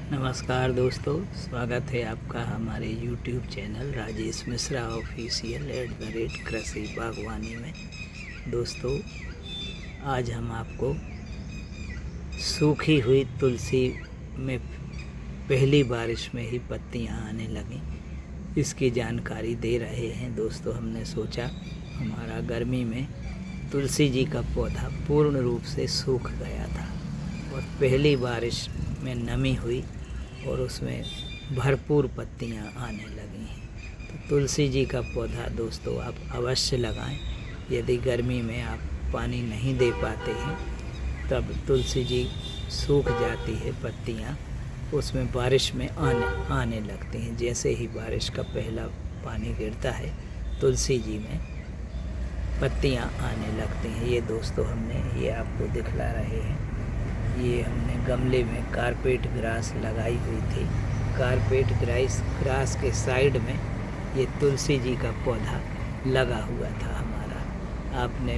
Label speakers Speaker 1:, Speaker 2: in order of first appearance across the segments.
Speaker 1: नमस्कार दोस्तों, स्वागत है आपका हमारे YouTube channel Rajesh Mishra official @कृषि बागवानी में। दोस्तों, आज हम आपको सूखी हुई तुलसी में पहली बारिश में ही पत्तियां आने लगीं, इसकी जानकारी दे रहे हैं। दोस्तों, हमने सोचा हमारा गर्मी में तुलसी जी का पौधा पूर्ण रूप से सूख गया था और पहली बारिश में नमी हुई और उसमें भरपूर पत्तियां आने लगी हैं। तो तुलसी जी का पौधा दोस्तों आप अवश्य लगाएं। यदि गर्मी में आप पानी नहीं दे पाते हैं तब तुलसी जी सूख जाती है, पत्तियां उसमें बारिश में आने लगती हैं। जैसे ही बारिश का पहला पानी गिरता है तुलसी जी में पत्तियां आने लगती हैं। ये दोस्तों ये आपको दिखला रहे हैं। ये हमने गमले में कारपेट ग्रास लगाई हुई थी। कारपेट ग्रास के साइड में ये तुलसी जी का पौधा लगा हुआ था हमारा। आपने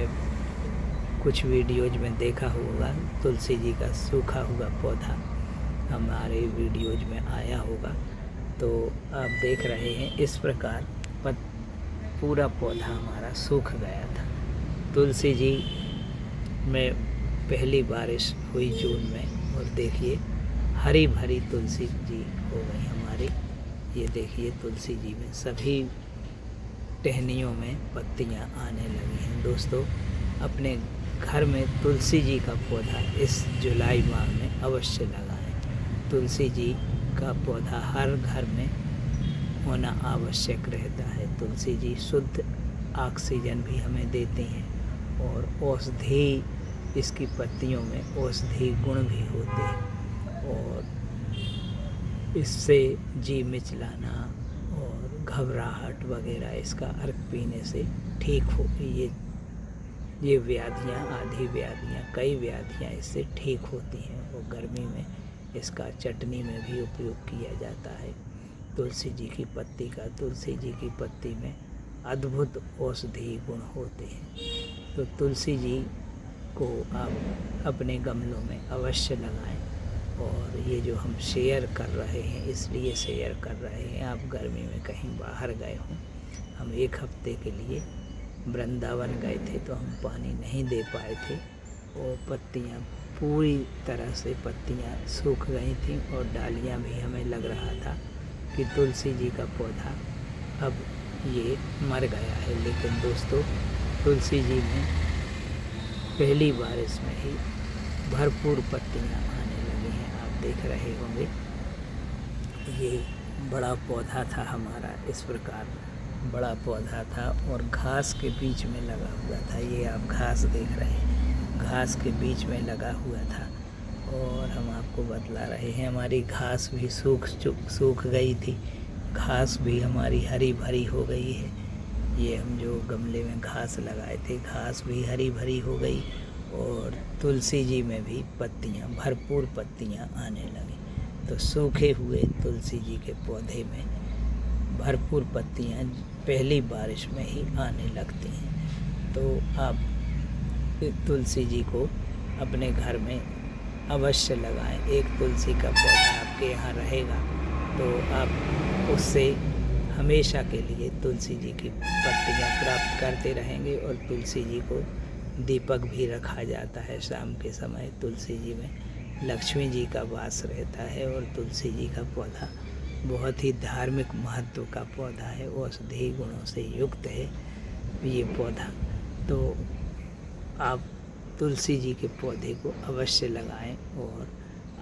Speaker 1: कुछ वीडियोज में देखा होगा, तुलसी जी का सूखा हुआ पौधा हमारे वीडियोज में आया होगा। तो आप देख रहे हैं इस प्रकार पूरा पौधा हमारा सूख गया था। तुलसी जी में पहली बारिश हुई जून में और देखिए हरी भरी तुलसी जी हो गई हमारी। ये देखिए तुलसी जी में सभी टहनियों में पत्तियां आने लगी हैं। दोस्तों, अपने घर में तुलसी जी का पौधा इस जुलाई माह में अवश्य लगाएं। तुलसी जी का पौधा हर घर में होना आवश्यक रहता है। तुलसी जी शुद्ध ऑक्सीजन भी हमें देते हैं और औषधि, इसकी पत्तियों में औषधि गुण भी होते हैं और इससे जी मिचलाना और घबराहट वगैरह इसका अर्क पीने से ठीक हो। ये व्याधियाँ, आधी व्याधियाँ, कई व्याधियाँ इससे ठीक होती हैं और गर्मी में इसका चटनी में भी उपयोग किया जाता है। तुलसी जी की पत्ती में अद्भुत औषधि गुण होते हैं। तो तुलसी जी को आप अपने गमलों में अवश्य लगाएं। और ये जो हम शेयर कर रहे हैं इसलिए शेयर कर रहे हैं, आप गर्मी में कहीं बाहर गए हों। हम एक हफ्ते के लिए वृंदावन गए थे तो हम पानी नहीं दे पाए थे और पत्तियां पूरी तरह से सूख गई थीं और डालियां भी हमें लग रहा था कि तुलसी जी का पौधा अब ये मर गया है। लेकिन दोस्तों, तुलसी जी में पहली बारिश में ही भरपूर पत्तियां आने लगी हैं। आप देख रहे होंगे ये बड़ा पौधा था हमारा, इस प्रकार बड़ा पौधा था और घास के बीच में लगा हुआ था। ये आप घास देख रहे हैं, घास के बीच में लगा हुआ था और हम आपको बतला रहे हैं हमारी घास भी सूख गई थी। घास भी हमारी हरी भरी हो गई है। ये हम जो गमले में घास लगाए थे, घास भी हरी भरी हो गई और तुलसी जी में भी भरपूर पत्तियां आने लगी। तो सूखे हुए तुलसी जी के पौधे में भरपूर पत्तियां पहली बारिश में ही आने लगती हैं। तो आप तुलसी जी को अपने घर में अवश्य लगाएं। एक तुलसी का पौधा आपके यहाँ रहेगा तो आप उससे हमेशा के लिए तुलसी जी की पत्तियां प्राप्त करते रहेंगे। और तुलसी जी को दीपक भी रखा जाता है शाम के समय। तुलसी जी में लक्ष्मी जी का वास रहता है और तुलसी जी का पौधा बहुत ही धार्मिक महत्व का पौधा है, औषधि गुणों से युक्त है ये पौधा। तो आप तुलसी जी के पौधे को अवश्य लगाएं और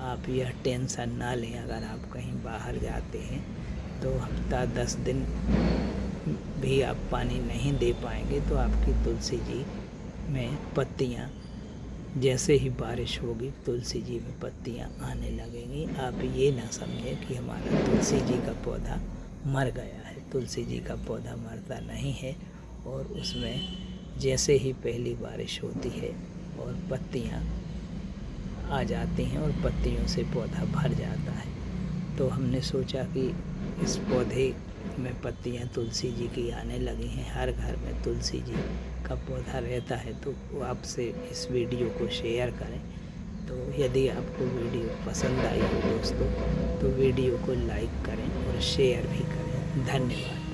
Speaker 1: आप यह टेंशन ना लें अगर आप कहीं बाहर जाते हैं तो हफ्ता 10 दिन भी आप पानी नहीं दे पाएंगे तो आपकी तुलसी जी में पत्तियां, जैसे ही बारिश होगी तुलसी जी में पत्तियां आने लगेंगी। आप ये ना समझें कि हमारा तुलसी जी का पौधा मर गया है। तुलसी जी का पौधा मरता नहीं है और उसमें जैसे ही पहली बारिश होती है और पत्तियां आ जाती हैं और पत्तियों से पौधा भर जाता है। तो हमने सोचा कि इस पौधे में पत्तियां तुलसी जी की आने लगी हैं, हर घर में तुलसी जी का पौधा रहता है, तो आपसे इस वीडियो को शेयर करें। तो यदि आपको वीडियो पसंद आई हो दोस्तों तो वीडियो को लाइक करें और शेयर भी करें। धन्यवाद।